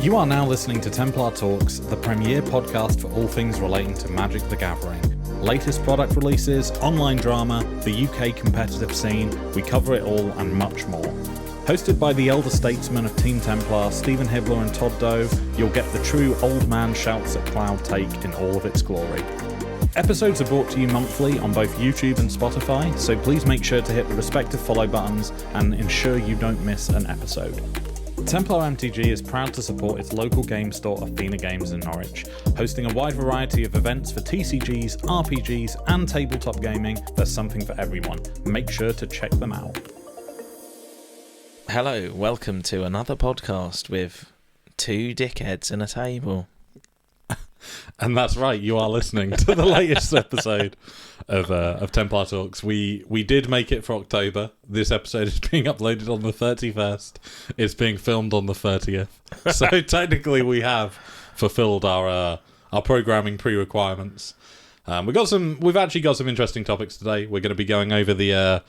You are now listening to Templar Talks, the premier podcast for all things relating to Magic the Gathering. Latest product releases, online drama, the UK competitive scene, we cover it all and much more. Hosted by the elder statesmen of Team Templar, Stephen Hibbler and Todd Doe, you'll get the true old man shouts at cloud take in all of its glory. Episodes are brought to you monthly on both YouTube and Spotify, so please make sure to hit the respective follow buttons and ensure you don't miss an episode. Templar MTG is proud to support its local game store Athena Games in Norwich, hosting a wide variety of events for TCGs, RPGs and tabletop gaming. There's something for everyone. Make sure to check them out. Hello, welcome to another podcast with two dickheads and a table. And that's right, you are listening to the latest episode of Templar Talks. We did make it for October. This episode is being uploaded on the 31st. It's being filmed on the 30th. So technically we have fulfilled our programming pre-requirements. We've actually got some interesting topics today. We're going to be going over the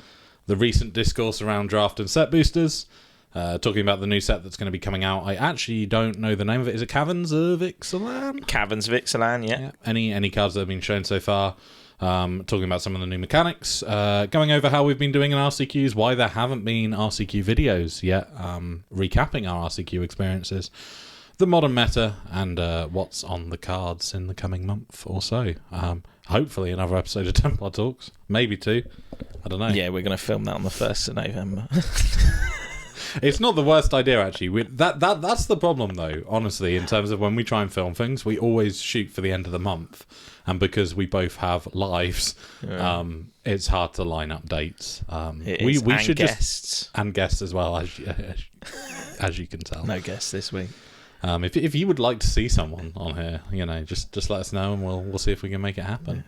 recent discourse around draft and set boosters. Talking about the new set that's going to be coming out. I actually don't know the name of it. Is it Caverns of Ixalan? Caverns of Ixalan, yeah. Any cards that have been shown so far. Talking about some of the new mechanics. Going over how we've been doing in RCQs, why there haven't been RCQ videos yet. Recapping our RCQ experiences. The modern meta and what's on the cards in the coming month or so. Hopefully another episode of Templar Talks. Maybe two. I don't know. Yeah, we're going to film that on the 1st of November. It's not the worst idea, actually. That's the problem, though, honestly, in terms of when we try and film things. We always shoot for the end of the month. And because we both have lives, it's hard to line up dates. We should guests. And guests as well, as you can tell. No guests this week. If you would like to see someone on here, just let us know and we'll see if we can make it happen.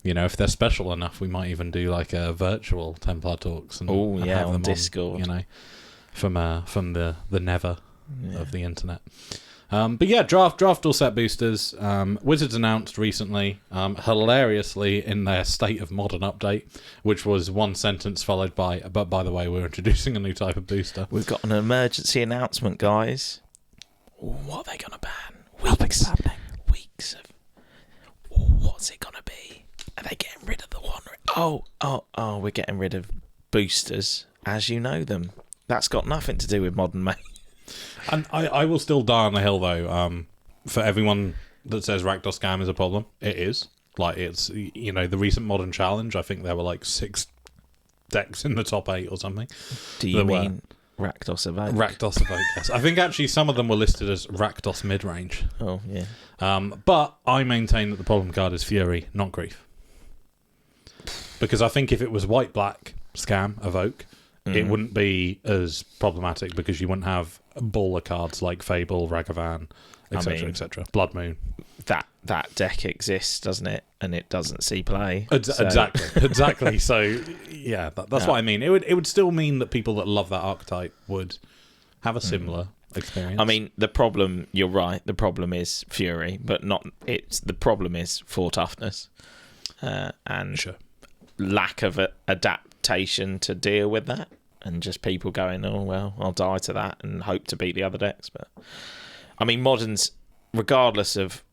If they're special enough, we might even do like a virtual Templar Talks and have them on Discord. From the never of the internet. But yeah, draft or set boosters. Wizards announced recently, hilariously in their State of Modern update, which was one sentence followed by, but by the way, we're introducing a new type of booster. We've got an emergency announcement, guys. What are they going to ban? Weeks of... What's it going to be? Are they getting rid of the one... Oh, we're getting rid of boosters as you know them. That's got nothing to do with modern mate. And I will still die on the hill, though. For everyone that says Rakdos Scam is a problem, it is. Like, it's, the recent Modern Challenge, I think there were like 6 decks in the top 8 or something. Do you mean Rakdos Evoke? Rakdos Evoke, yes. I think actually some of them were listed as Rakdos mid-range. Oh, yeah. But I maintain that the problem card is Fury, not Grief. Because I think if it was white-black Scam Evoke, it wouldn't be as problematic because you wouldn't have baller cards like Fable, Ragavan, etc., etc. Blood Moon. That deck exists, doesn't it? And it doesn't see play. Exactly. So, yeah, that's what I mean. It would still mean that people that love that archetype would have a similar experience. I mean, the problem, you're right, the problem is Fury, but the problem is 4 toughness and lack of adaptation to deal with that, and just people going, oh well, I'll die to that and hope to beat the other decks. But I mean, moderns, regardless of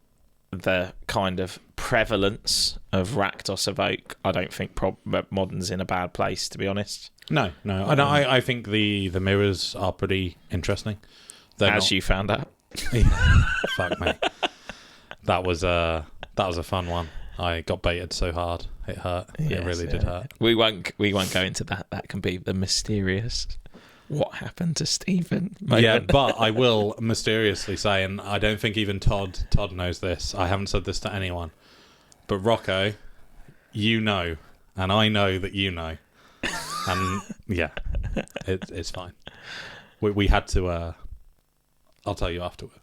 the kind of prevalence of Rakdos Evoke, I don't think modern's in a bad place, to be honest. No. I think the mirrors are pretty interesting. You found out. Fuck me. That was a fun one. I got baited so hard. It hurt. It really did hurt. We won't go into that. That can be the mysterious what happened to Stephen moment. Yeah, but I will mysteriously say, and I don't think even Todd knows this. I haven't said this to anyone. But Rocco, you know, and I know that you know. And yeah, it's fine. We had to I'll tell you afterward.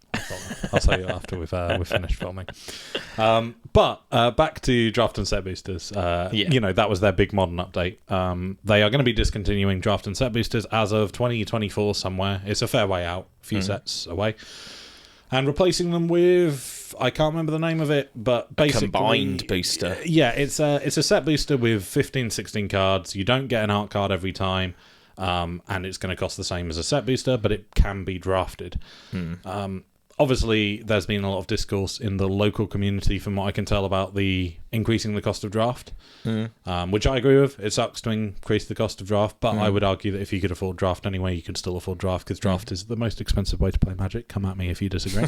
I'll tell you after we've finished filming. But back to draft and set boosters. That was their big modern update. They are going to be discontinuing draft and set boosters as of 2024 somewhere. It's a fair way out, a few sets away. And replacing them with, I can't remember the name of it, but basically... A combined booster. Yeah, it's a set booster with 15, 16 cards. You don't get an art card every time. and it's going to cost the same as a set booster, but it can be drafted. Obviously, there's been a lot of discourse in the local community, from what I can tell, about the increasing the cost of draft, which I agree with. It sucks to increase the cost of draft, but I would argue that if you could afford draft anyway, you could still afford draft, because draft is the most expensive way to play Magic. Come at me if you disagree.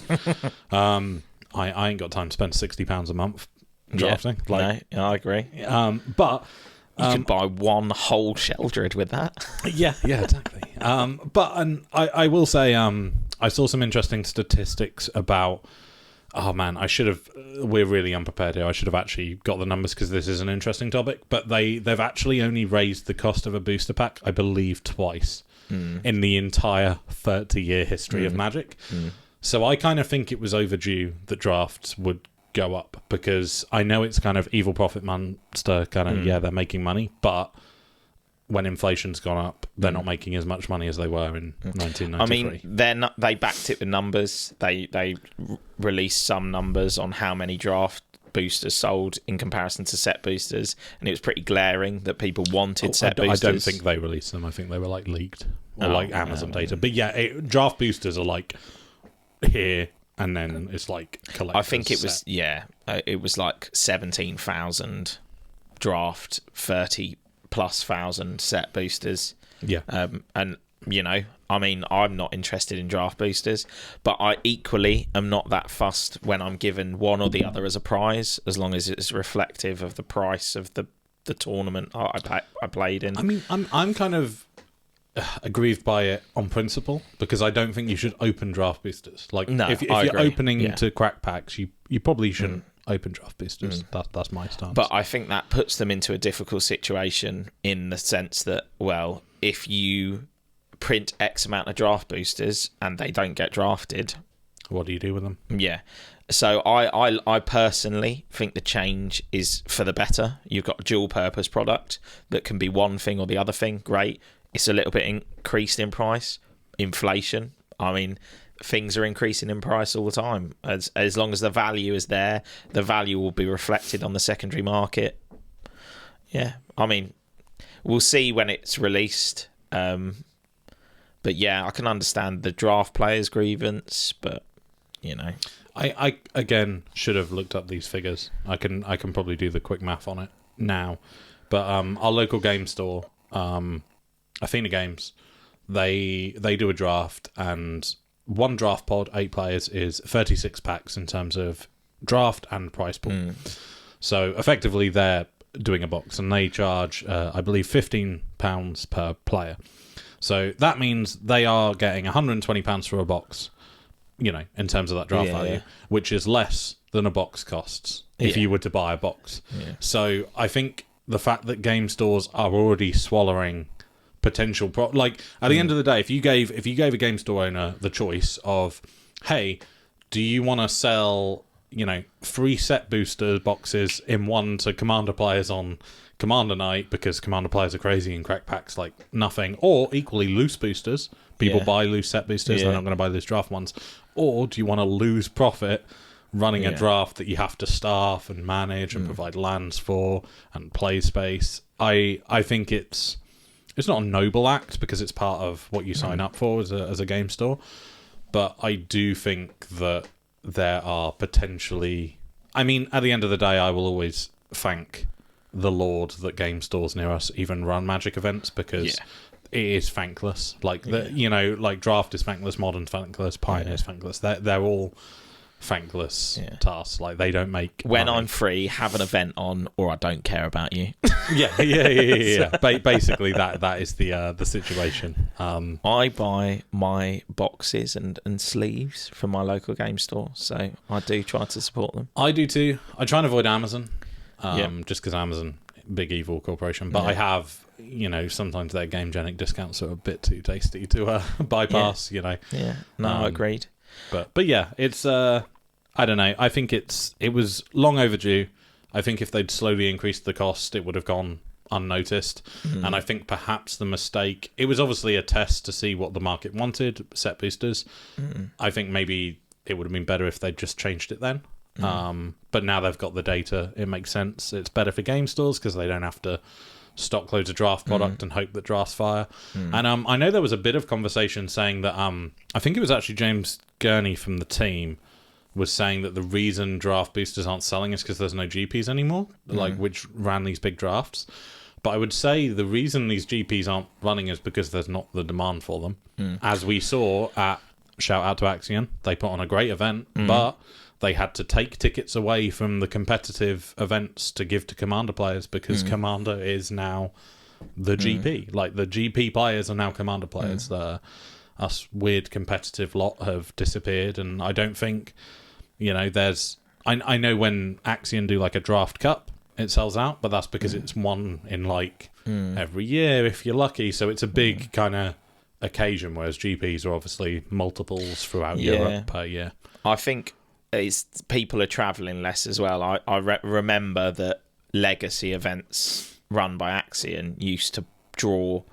I ain't got time to spend £60 a month drafting. No, I agree. But you could buy one whole Sheldred with that. yeah, exactly. I will say, I saw some interesting statistics about. Oh man, we're really unprepared here. I should have actually got the numbers, because this is an interesting topic. But they've actually only raised the cost of a booster pack, I believe, twice in the entire 30-year history of Magic. So I kind of think it was overdue that drafts would go up, because I know it's kind of evil profit monster kind of, they're making money, but when inflation's gone up, they're not making as much money as they were in 1993. I mean, they backed it with numbers. They released some numbers on how many draft boosters sold in comparison to set boosters, and it was pretty glaring that people wanted set boosters. I don't think they released them. I think they were like leaked or like Amazon data. But yeah, draft boosters are like here, and then it's like collectors. I think it was it was like 17,000 draft, 30 plus thousand set boosters. Yeah. And you know, I mean, I'm not interested in draft boosters, but I equally am not that fussed when I'm given one or the other as a prize, as long as it's reflective of the price of the tournament I played in. I mean, I'm kind of aggrieved by it on principle, because I don't think you should open draft boosters. Like, no, if you're opening to crack packs, you probably shouldn't open draft boosters. That's my stance. But I think that puts them into a difficult situation, in the sense that, well, if you print X amount of draft boosters and they don't get drafted, what do you do with them? Yeah. So I personally think the change is for the better. You've got a dual purpose product that can be one thing or the other thing. Great. It's a little bit increased in price. Inflation. I mean, things are increasing in price all the time. As long as the value is there, the value will be reflected on the secondary market. Yeah, I mean, we'll see when it's released. But yeah, I can understand the draft players' grievance, but you know, I again should have looked up these figures. I can probably do the quick math on it now. But our local game store, Athena Games, they do a draft, and one draft pod, 8 players, is 36 packs in terms of draft and price pool. So effectively, they're doing a box, and they charge, I believe, £15 per player. So that means they are getting £120 for a box, you know, in terms of that draft value, which is less than a box costs if you were to buy a box. So I think the fact that game stores are already swallowing potential like, at the end of the day, if you gave a game store owner the choice of, hey, do you want to sell, you know, 3 set booster boxes in one to Commander players on Commander night, because Commander players are crazy and crack packs like nothing, or equally loose boosters, people buy loose set boosters, they're not going to buy loose draft ones, or do you want to lose profit running a draft that you have to staff and manage and provide lands for and play space? I think it's not a noble act, because it's part of what you sign up for as a game store, but I do think that there are potentially, I mean, at the end of the day, I will always thank the Lord that game stores near us even run Magic events, because it is thankless. Like, you know, like Draft is thankless, Modern's thankless, Pioneer is thankless. They're all thankless tasks. Like, they don't make when money. I'm free, have an event on, or I don't care about you. Yeah. Basically, that is the situation. I buy my boxes and sleeves from my local game store, so I do try to support them. I do too. I try and avoid Amazon, just because Amazon, big evil corporation. But I have, you know, sometimes their Gamegenic discounts are a bit too tasty to bypass. You know. Yeah. No, agreed. But yeah, it's I don't know. I think it was long overdue. I think if they'd slowly increased the cost, it would have gone unnoticed. And I think perhaps the mistake, it was obviously a test to see what the market wanted, set boosters. I think maybe it would have been better if they'd just changed it then. But now they've got the data, it makes sense. It's better for game stores because they don't have to stock loads of draft product and hope that drafts fire. And I know there was a bit of conversation saying that I think it was actually James Gurney from the team was saying that the reason draft boosters aren't selling is because there's no GPs anymore, like which ran these big drafts. But I would say the reason these GPs aren't running is because there's not the demand for them. As we saw at shout out to Axion, they put on a great event, but they had to take tickets away from the competitive events to give to Commander players because Commander is now the GP. Like, the GP players are now Commander players. Us weird competitive lot have disappeared, and I don't think, there's... I know when Axion do, like, a draft cup, it sells out, but that's because it's one in, like, every year, if you're lucky. So it's a big kind of occasion, whereas GPs are obviously multiples throughout Europe per year. I think people are travelling less as well. I remember that legacy events run by Axion used to draw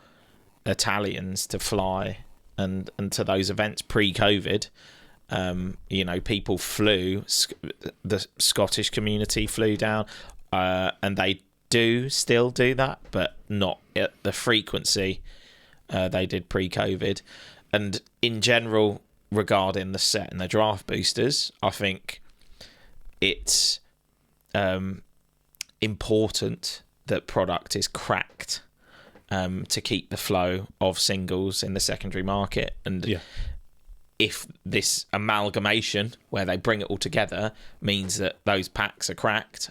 Italians to fly and to those events pre-COVID. People flew, the Scottish community flew down, and they still do that, but not at the frequency they did pre-COVID. And in general, regarding the set and the draft boosters, I think it's important that product is cracked to keep the flow of singles in the secondary market. And if this amalgamation where they bring it all together means that those packs are cracked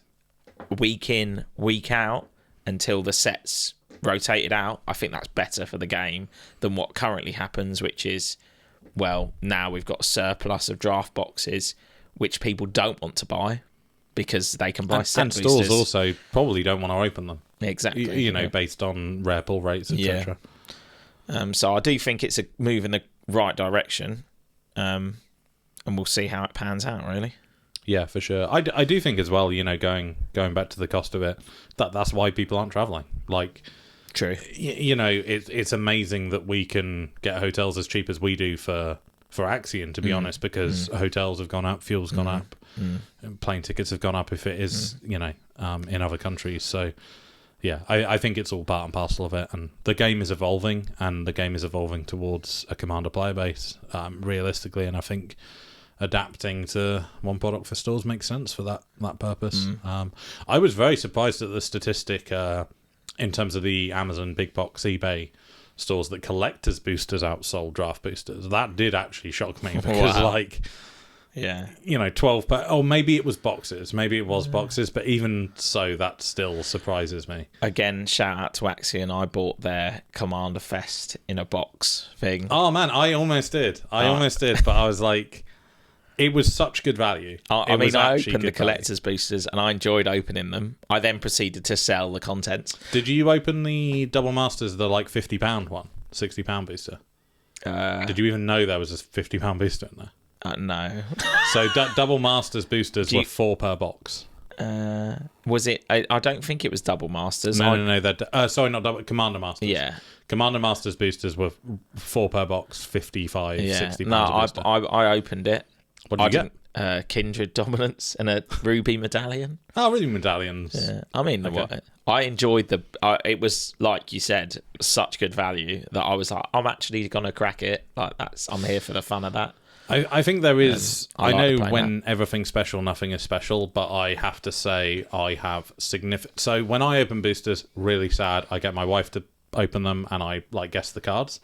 week in, week out until the sets rotated out, I think that's better for the game than what currently happens, which is, well, now we've got a surplus of draft boxes which people don't want to buy because they can buy set boosters. And stores also probably don't want to open them. Exactly. Based on rare pull rates, etc. So I do think it's a move in the right direction, and we'll see how it pans out, really. Yeah, for sure. I do think as well, going back to the cost of it, that's why people aren't travelling. Like, true. It's amazing that we can get hotels as cheap as we do for Axion, to be honest, because hotels have gone up, fuel's gone up, and plane tickets have gone up if it is, in other countries. So, yeah, I think it's all part and parcel of it. And the game is evolving, towards a Commander player base, realistically. And I think adapting to one product for stores makes sense for that purpose. I was very surprised at the statistic in terms of the Amazon big box eBay stores that collectors boosters outsold draft boosters. That did actually shock me because 12 maybe it was boxes, but even so, that still surprises me. Again, shout out to Axion. I bought their Commander Fest in a box thing. Oh man, I almost did, but I was like, it was such good value. I opened the collector's boosters and I enjoyed opening them. I then proceeded to sell the contents. Did you open the Double Masters, the like £50 one, £60 booster? Did you even know there was a £50 booster in there? No. So Double Masters boosters were 4 per box. Was it? I don't think it was Double Masters. No. Sorry, not Double. Commander Masters. Yeah. Commander Masters boosters were 4 per box, 55, £60. No, a booster. I opened it. What did you get? Kindred Dominance and a Ruby Medallion. Oh, Ruby Medallions. Yeah. I mean, I enjoyed it was, like you said, such good value that I was like, I'm actually going to crack it. Like, I'm here for the fun of that. I think there is... I know when everything's special, nothing is special, but I have to say I have significant... So when I open boosters, really sad, I get my wife to open them and I guess the cards.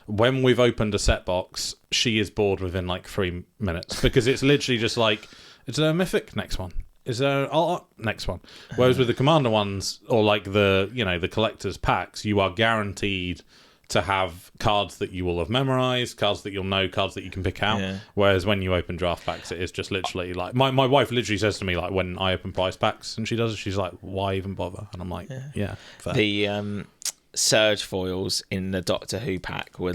When we've opened a set box, she is bored within 3 minutes because it's literally just like, is there a mythic? Next one. Is there next one? Whereas with the Commander ones or the collector's packs, you are guaranteed to have cards that you will have memorized, cards that you'll know, cards that you can pick out. Yeah. Whereas when you open draft packs, it is just literally like my wife literally says to me when I open prize packs and she does it, she's like, why even bother? And I'm like, yeah fair. The Surge foils in the Doctor Who pack were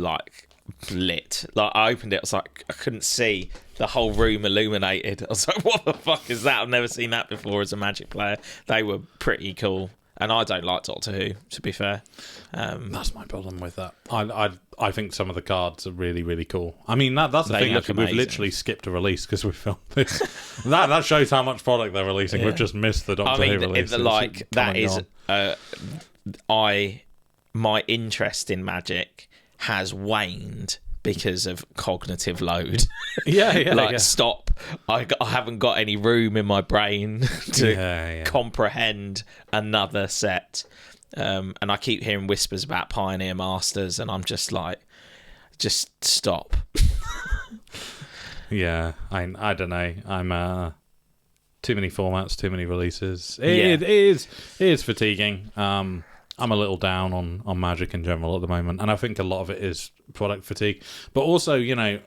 lit. I opened it, I was like, I couldn't see the whole room illuminated. I was like, what the fuck is that? I've never seen that before as a Magic player. They were pretty cool. And I don't like Doctor Who, to be fair. That's my problem with that. I think some of the cards are really, really cool. I mean, that's the thing. Actually, we've literally skipped a release because we filmed this. that shows how much product they're releasing. Yeah. We've just missed the Doctor Who release. That is my interest in Magic has waned because of cognitive load. Stop. I haven't got any room in my brain to comprehend another set. And I keep hearing whispers about Pioneer Masters, and I'm just like, just stop. Yeah, I don't know. I'm too many formats, too many releases. It is fatiguing. I'm a little down on Magic in general at the moment, and I think a lot of it is product fatigue. But also, you know,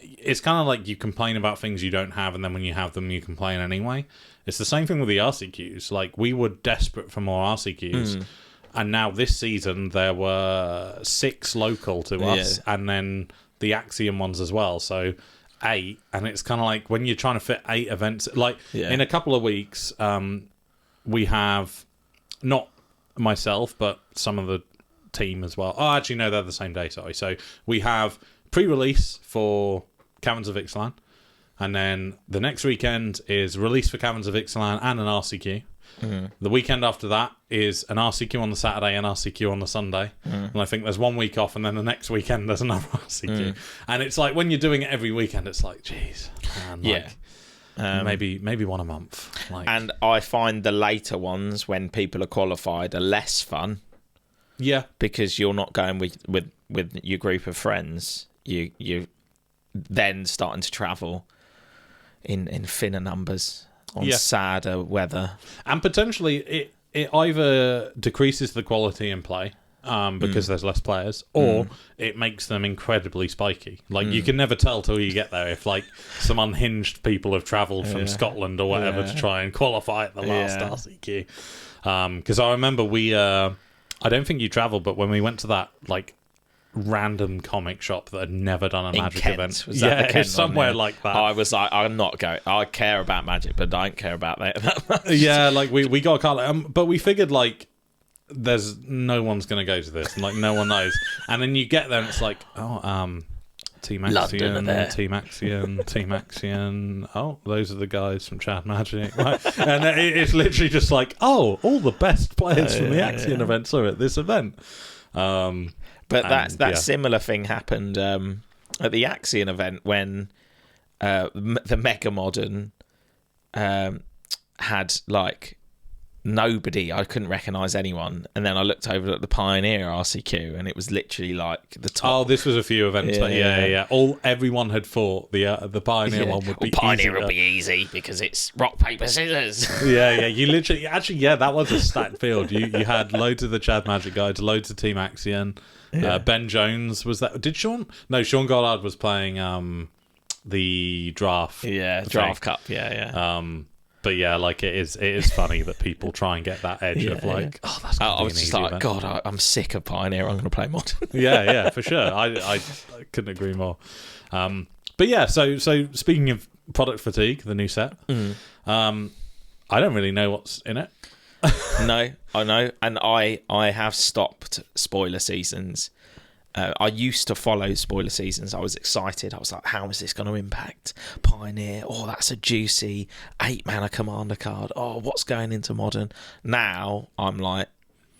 it's kind of like you complain about things you don't have, and then when you have them, you complain anyway. It's the same thing with the RCQs. Like, we were desperate for more RCQs, and now this season there were 6 local to us, and then the Axiom ones as well. So 8, and it's kind of like when you're trying to fit 8 events, like in a couple of weeks, we have not myself, but some of the team as well. Oh, actually, no, they're the same day, sorry. So we have pre-release for Caverns of Ixalan, and then the next weekend is release for Caverns of Ixalan and an RCQ. The weekend after that is an RCQ on the Saturday and RCQ on the Sunday. And I think there's 1 week off, and then the next weekend there's another RCQ. And it's like, when you're doing it every weekend, it's like, geez, man, maybe one a month. Like, and I find the later ones, when people are qualified, are less fun. Yeah, because you're not going with your group of friends. You then starting to travel in thinner numbers on sadder weather, and potentially it either decreases the quality in play because there's less players, or it makes them incredibly spiky. Like, you can never tell till you get there if, like, some unhinged people have travelled from Scotland or whatever to try and qualify at the last RCQ. Because I remember I don't think you travelled, but when we went to that, like, random comic shop that had never done a Magic Kent. event. Was that the Kent somewhere one, like that. I was like, I'm not going. I care about Magic, but I don't care about that much. Yeah, like, we got a card, but we figured, like, there's no one's going to go to this, and, like, no one knows. And then you get there, and it's like, Team Axion, Team Axion, Team Axion. Oh, those are the guys from Chad Magic. Right? And it's literally just like, all the best players from the Axion events are at this event. But that similar thing happened at the Axion event when the Mega Modern had, like, nobody. I couldn't recognise anyone, and then I looked over at the Pioneer RCQ, and it was literally like the top. Oh, this was a few events. Everyone had thought the Pioneer one would be Pioneer will be easy because it's rock paper scissors. You literally that was a stacked field. You had loads of the Chad Magic guys, loads of Team Axion. Ben Jones was that. Did Sean? No, Sean Goddard was playing the draft. Draft Cup. But yeah, like, it is funny that people try and get that edge of like, that's gonna be I was just like, event. God, I'm sick of Pioneer. I'm going to play Modern. yeah, for sure. I couldn't agree more. But yeah, so speaking of product fatigue, the new set, I don't really know what's in it. No, I know, and I have stopped spoiler seasons. I used to follow spoiler seasons. I was excited. I was like, how is this going to impact Pioneer? Oh, that's a juicy 8-mana commander card. Oh, what's going into Modern? Now I'm like,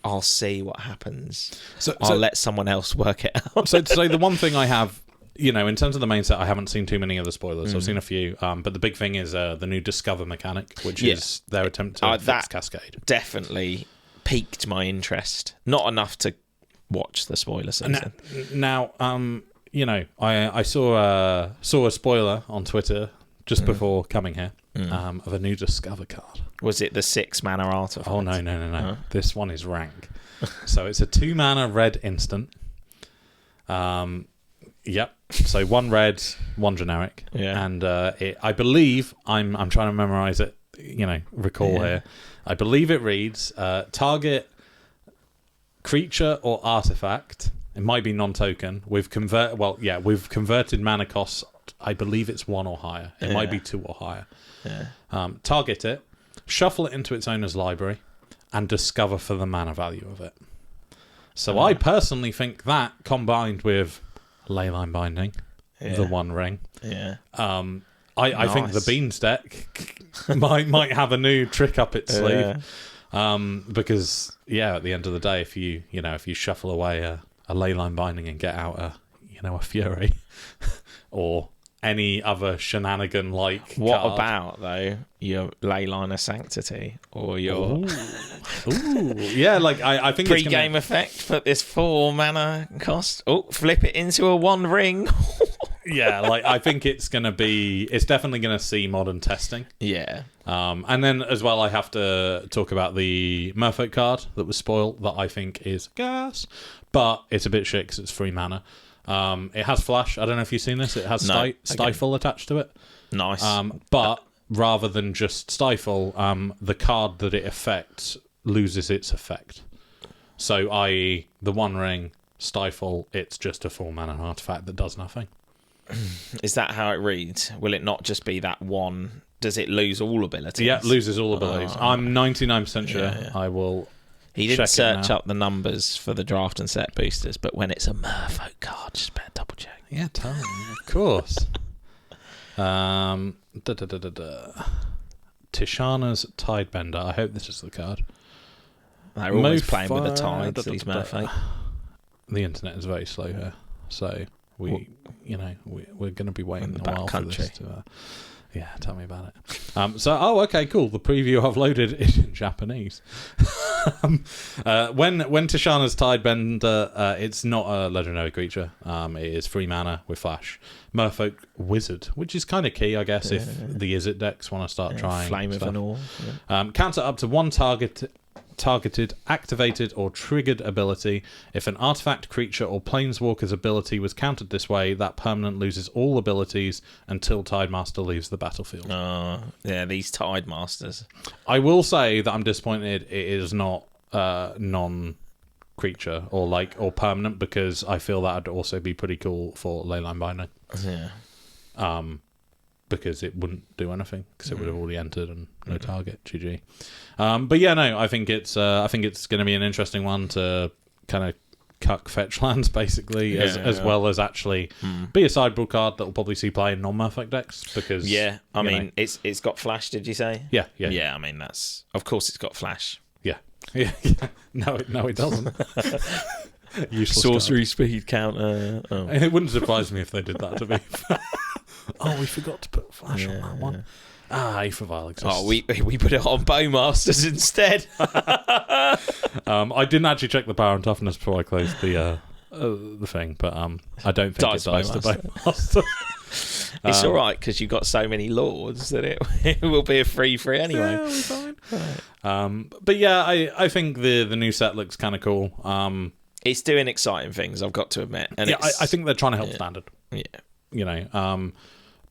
I'll see what happens. I'll let someone else work it out. So the one thing I have, in terms of the main set, I haven't seen too many of the spoilers. I've seen a few, but the big thing is the new Discover mechanic, which is their attempt to fix Cascade. Definitely piqued my interest. Not enough to watch the spoiler season. Now, I saw a spoiler on Twitter just before coming here of a new Discover card. Was it the 6-mana artifact? Oh, no. Huh? This one is rank. So it's a 2-mana red instant. Yep. So 1 red, 1 generic. Yeah. And I believe, I'm trying to memorize it, recall here. I believe it reads, target creature or artifact, it might be non-token, we've converted mana cost, I believe it's 1 or higher. It might be 2 or higher. Target it, shuffle it into its owner's library, and discover for the mana value of it. So I personally think that, combined with Leyline Binding, the One Ring, I think the Beans deck might have a new trick up its sleeve. Because at the end of the day, if you shuffle away a leyline binding and get out a fury or any other shenanigan like what card. about though your Leyline of Sanctity or your I think pre-game effect? Put this 4 mana cost. Flip it into a 1 ring. I think it's definitely gonna see modern testing. Yeah. And then as well, I have to talk about the Merfolk card that was spoiled that I think is gas, but it's a bit shit because it's 3 mana. It has flash. I don't know if you've seen this. It has stifle attached to it. Nice. But rather than just stifle, the card that it affects loses its effect. So, i.e., the 1 ring stifle, it's just a 4 mana artifact that does nothing. Is that how it reads? Will it not just be that one? Does it lose all abilities? Yeah, it loses all abilities. I'm 99% sure. I will. He didn't search up the numbers for the draft and set boosters, but when it's a Merfolk card, just better double check. Yeah, totally. Of course. Tishana's Tidebender. I hope this is the card. They're always playing with the tides, these Merfolk. The internet is very slow here, so we're going to be waiting a while for this to... Yeah, tell me about it. Okay, cool. The preview I've loaded is in Japanese. When Tishana's Tidebender, it's not a legendary creature. It is 3 mana with flash. Merfolk Wizard, which is kind of key, I guess, if the Izzet decks want to start trying. Flame of an all. Counter up to 1 targeted, activated, or triggered ability. If an artifact, creature, or planeswalker's ability was countered this way, that permanent loses all abilities until Tidemaster leaves the battlefield. These Tidemasters. I will say that I'm disappointed it is not non-creature or permanent, because I feel that would also be pretty cool for Leyline Binding. Yeah. Because it wouldn't do anything, because it would have already entered and no target. GG. I think it's going to be an interesting one to kind of cuck fetch lands, basically, as well as actually be a sideboard card that will probably see play in non-Merfolk decks. Because it's got flash. Did you say? Yeah. I mean, that's of course it's got flash. Yeah. No, it doesn't. Useless sorcery card. speed counter. It wouldn't surprise me if they did that to me. We forgot to put flash on that one. Aether Vial exists. We put it on Bowmasters instead. I didn't actually check the power and toughness before I closed the thing, but I don't think it dies to Bowmaster. It's all right because you've got so many lords that it will be a free anyway. Yeah, we'll be fine. Right. I think the new set looks kind of cool. It's doing exciting things, I've got to admit. And I think they're trying to help standard. Yeah.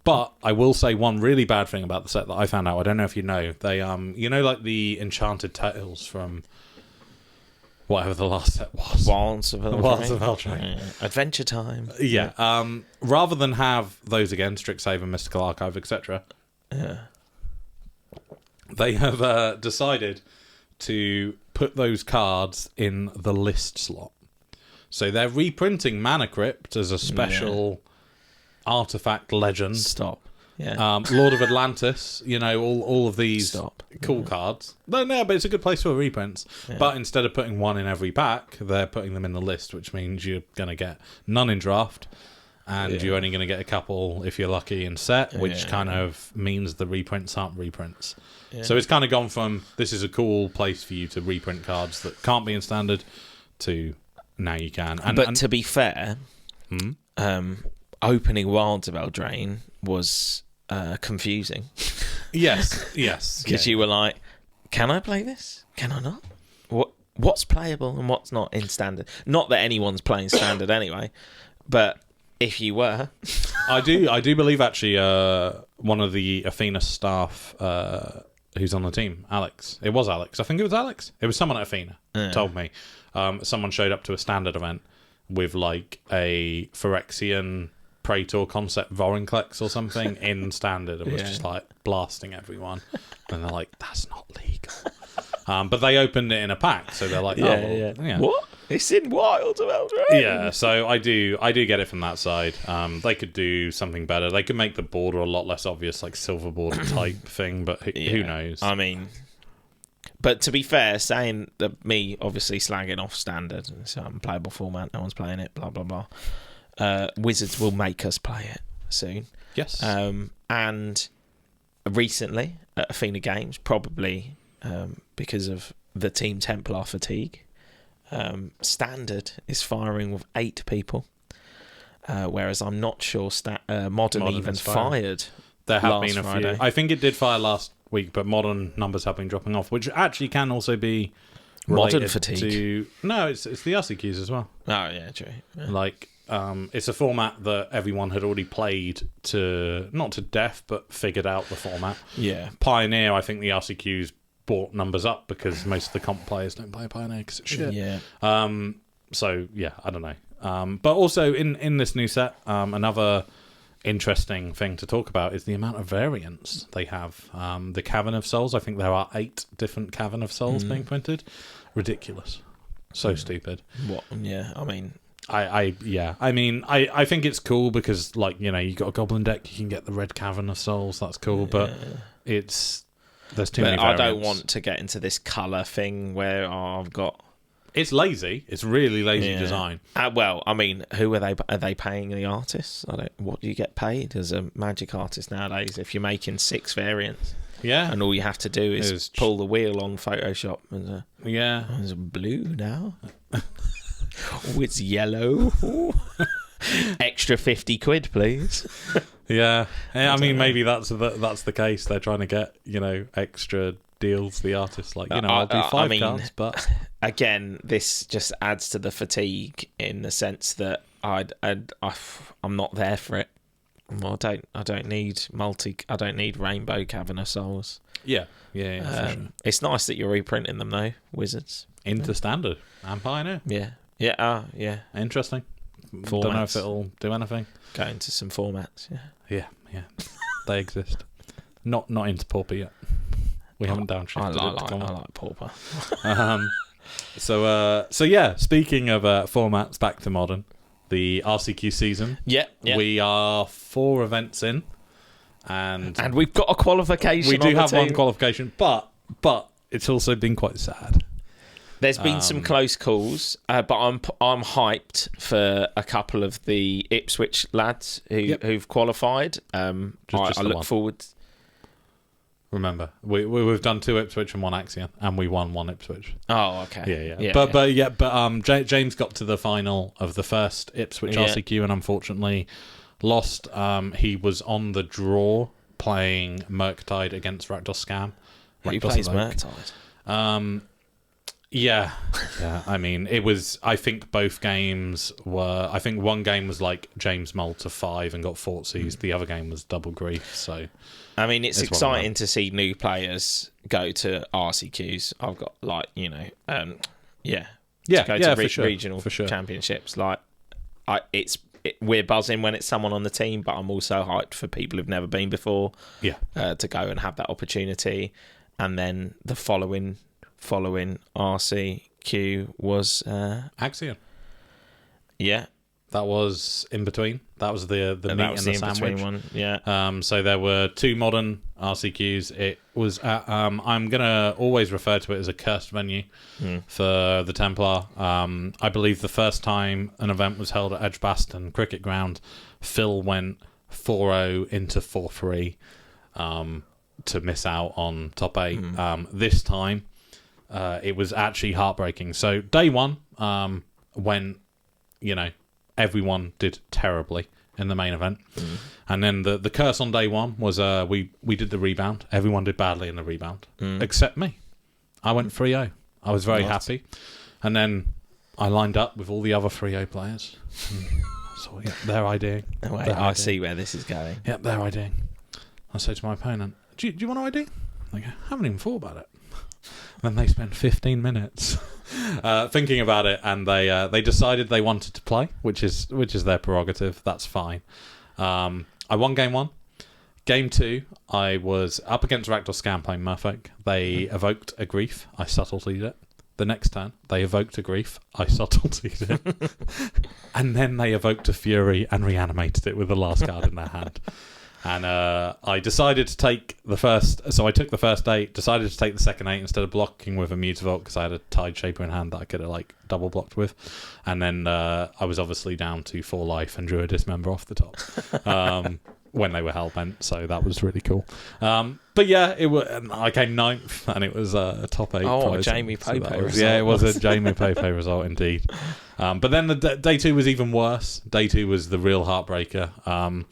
But I will say one really bad thing about the set that I found out. I don't know if you know. They like the Enchanted Tales from whatever the last set was. Wilds of Eldraine. Adventure Time. Yeah. Rather than have those again, Strixhaven, Mystical Archive, etc. Yeah. They have decided to put those cards in the list slot. So they're reprinting Mana Crypt as a special artifact legend. Stop. Yeah. Lord of Atlantis, all of these cool cards. No, but it's a good place for reprints. Yeah. But instead of putting one in every pack, they're putting them in the list, which means you're going to get none in draft, and you're only going to get a couple if you're lucky in set, which kind of means the reprints aren't reprints. Yeah. So it's kind of gone from, this is a cool place for you to reprint cards that can't be in standard, to now you can. But to be fair, opening Wilds of Eldraine was confusing. Yes. Because you were like, can I play this? Can I not? What's playable and what's not in standard? Not that anyone's playing standard anyway, but if you were. I do believe actually one of the Athena staff who's on the team, Alex. It was Alex. I think it was Alex. It was someone at Athena told me. Someone showed up to a standard event with like a Phyrexian Praetor concept Vorinclex or something in standard and was just like blasting everyone. And they're like, that's not legal. But they opened it in a pack, so they're like, what? It's in Wilds of Eldraine. Yeah, so I do get it from that side. They could do something better. They could make the border a lot less obvious, like silver border type thing, but who knows? I mean, But to be fair, saying that me obviously slagging off standard, it's an unplayable format, no one's playing it, blah blah blah. Wizards will make us play it soon. Yes. And recently at Athena Games, probably because of the Team Templar fatigue, standard is firing with 8 people, whereas I'm not sure Modern even fired. There have been a Friday. few. I think it did fire last week, but Modern numbers have been dropping off, which actually can also be Modern fatigue. No, it's the RCQs as well. Oh yeah, true. Yeah. Like, it's a format that everyone had already played not to death, but figured out the format. Yeah. Pioneer, I think the RCQs brought numbers up because most of the comp players don't play Pioneer because it's shit. Yeah. So yeah, I don't know. But also in this new set, another interesting thing to talk about is the amount of variants they have. The Cavern of Souls, I think there are 8 different Cavern of Souls being printed. Ridiculous. So stupid. What? Yeah, I mean... I think it's cool because, like, you know, you got a Goblin deck, you can get the Red Cavern of Souls, that's cool, but there's too many variants. I don't want to get into this colour thing where I've got... It's lazy. It's really lazy design. Well, I mean, who are they? Are they paying the artists? What do you get paid as a Magic artist nowadays if you're making 6 variants? Yeah, and all you have to do is pull the wheel on Photoshop and there's a blue now. Oh, it's yellow. Extra 50 quid, please. Yeah. I mean, maybe that's the case. They're trying to get, you know, extra deals. The artists, like, you know, I'll do 5 cards, but again, this just adds to the fatigue in the sense that I'm not there for it. Well, I don't need Rainbow Cavern of Souls. Yeah, for sure. It's nice that you're reprinting them though, Wizards. Into Standard and Pioneer. Yeah. Interesting. Formats. Don't know if it'll do anything. Go into some formats. Yeah. They exist. Not into Pauper yet. We haven't downshifted it. I like Pauper. So yeah. Speaking of formats, back to Modern. The RCQ season. Yeah. We are 4 events in, and we've got a qualification. We do have one qualification, but it's also been quite sad. There's been some close calls, but I'm hyped for a couple of the Ipswich lads who've qualified. I look forward. Remember, we've done 2 Ipswich and 1 Axion, and we won 1 Ipswich. Oh, okay. Yeah. But James got to the final of the first Ipswich RCQ and unfortunately lost. He was on the draw playing Murktide against Rakdos Scam. Who plays Murktide? Yeah. I mean, it was. I think both games were. I think one game was like James mulled to 5 and got Fortsies. The other game was double grief. So, I mean, it's exciting to see new players go to RCQs. I've got to go to regional championships. Like, we're buzzing when it's someone on the team, but I'm also hyped for people who've never been before. Yeah, to go and have that opportunity, and then the following RCQ was Axion. Yeah, that was in between. That was the meat and the sandwich one. Yeah. So there were 2 Modern RCQs. It was I'm gonna always refer to it as a cursed venue for the Templar. I believe the first time an event was held at Edgbaston Cricket Ground, Phil went 4-0 into 4-3 to miss out on top 8. This time. It was actually heartbreaking. So day 1, when, you know, everyone did terribly in the main event. And then the curse on day 1 was we did the rebound. Everyone did badly in the rebound, except me. I went 3-0. I was very happy. And then I lined up with all the other 3-0 players. So yeah, they're IDing. I see where this is going. Yep, they're IDing. I say to my opponent, do you want to ID? They go, I haven't even thought about it. Then they spent 15 minutes thinking about it, and they decided they wanted to play, which is their prerogative. That's fine. I won game 1. Game 2, I was up against Rakdos Scam playing Murfolk. They evoked a grief. I subtletied it. The next turn, they evoked a grief. I subtletied it. And then they evoked a fury and reanimated it with the last card in their hand. And I decided to take the first... So I took the first 8, decided to take the second 8 instead of blocking with a Mutavault because I had a Tide Shaper in hand that I could have like double blocked with. And then I was obviously down to 4 life and drew a Dismember off the top when they were hellbent. So that was really cool. But yeah, I came 9th and it was a top 8. Oh, a Jamie Pope result. Yeah, it was a Jamie Pope result indeed. But then the day 2 was even worse. Day 2 was the real heartbreaker.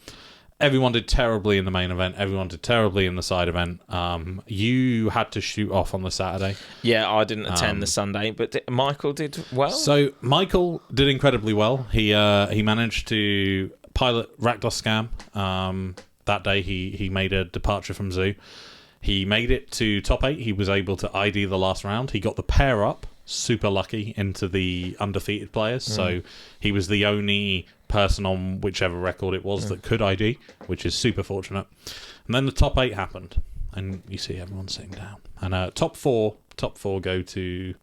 Everyone did terribly in the main event. Everyone did terribly in the side event. You had to shoot off on the Saturday. Yeah, I didn't attend the Sunday, but Michael did well. So Michael did incredibly well. He managed to pilot Rakdos Scam. That day he made a departure from Zoo. He made it to top 8. He was able to ID the last round. He got the pair up, super lucky, into the undefeated players. So he was the only person on whichever record it was that could ID, which is super fortunate. And then the top 8 happened, and you see everyone sitting down. And top four go to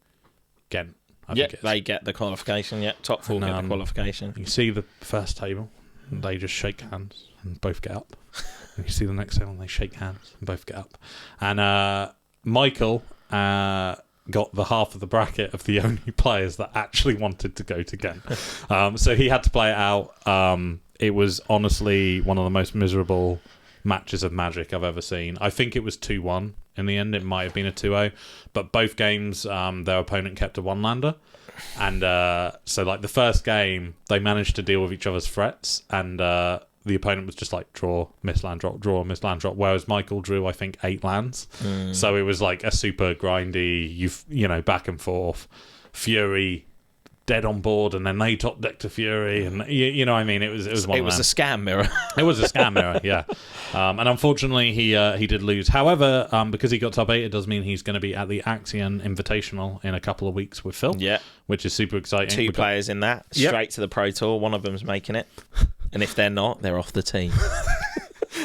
Ghent. Yeah, they get the qualification. Yeah, top 4 get the qualification. You see the first table, and they just shake hands and both get up. And you see the next table, and they shake hands and both get up. And Michael got the half of the bracket of the only players that actually wanted to go to Ghent. So he had to play it out. It was honestly one of the most miserable matches of Magic I've ever seen. I think it was 2-1 in the end. It might have been a 2-0. But both games, their opponent kept a one-lander. And so like the first game, they managed to deal with each other's threats. And the opponent was just like draw, miss land drop, draw, miss land drop. Whereas Michael drew, I think, 8 lands. So it was like a super grindy, you know, back and forth. Fury dead on board, and then they top decked to Fury, and you know what I mean. It was one. It was a scam mirror. It was a scam mirror, yeah. And unfortunately, he did lose. However, because he got top 8, it does mean he's going to be at the Axion Invitational in a couple of weeks with Phil. Yeah, which is super exciting. 2 players in that straight to the Pro Tour. One of them's making it. And if they're not, they're off the team.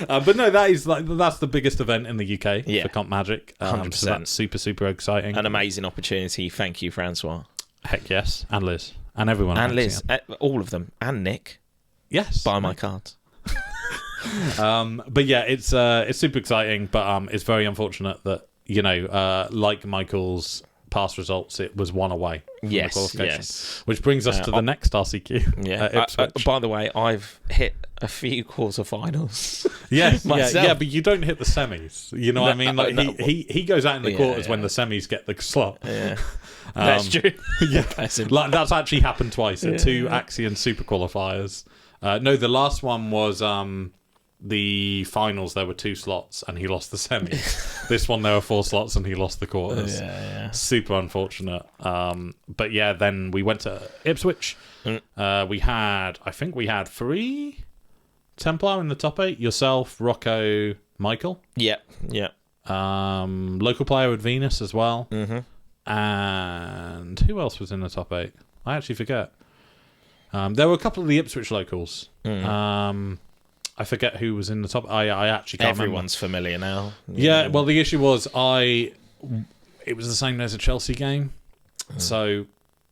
But no, that's the biggest event in the UK for Comp Magic. 100%. So that's super, super exciting. An amazing opportunity. Thank you, Francois. Heck yes. And Liz. And everyone. And Liz. All of them. And Nick. Yes. Buy my cards. But yeah, it's super exciting, but it's very unfortunate that, you know, like Michael's past results, it was 1 away from the qualification. Yes. Which brings us to the next RCQ. Yeah. By the way, I've hit a few quarterfinals. Yes, yeah, but you don't hit the semis. You know what I mean? Like he goes out in the quarters when the semis get the slot. Yeah. That's true. Yeah. Like, that's actually happened twice at 2 Axion Super Qualifiers. No, the last one was the finals. There were 2 slots and he lost the semis. This one there were 4 slots and he lost the quarters. Super unfortunate. But yeah, then we went to Ipswich. We had 3 Templar in the top 8. Yourself, Rocco, Michael. Yeah. Local player with Venus as well. And who else was in the top 8? I actually forget. There were a couple of the Ipswich locals. I forget who was in the top. I actually can't remember. Everyone's familiar now. Yeah, well, the issue was it was the same as a Chelsea game. So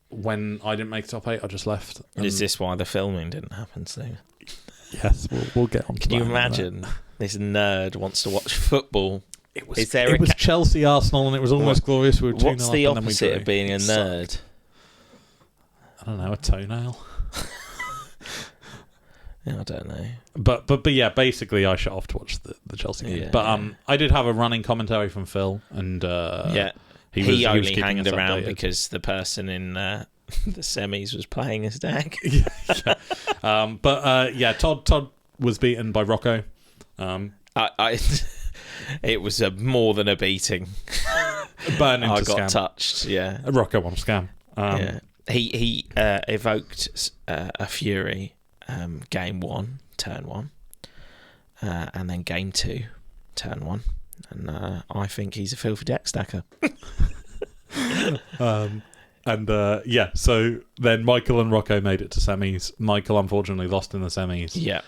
when I didn't make the top 8, I just left. Is this why the filming didn't happen soon? Yes, we'll get on to that. Can you imagine this nerd wants to watch football? It was Chelsea Arsenal, and it was almost glorious. We were 2-0 What's the opposite of being a nerd? I don't know, a toenail. I don't know. But yeah, basically I shut off to watch the Chelsea game. But I did have a running commentary from Phil, and he only hanged around because the person in the semis was playing his deck. Todd was beaten by Rocco. It was more than a beating. Burning I to got scam. touched. Yeah, Rocco on scam. He evoked a Fury. Game 1, turn 1, and then game 2, turn 1, and I think he's a filthy deck stacker. So then Michael and Rocco made it to semis. Michael unfortunately lost in the semis. Yeah.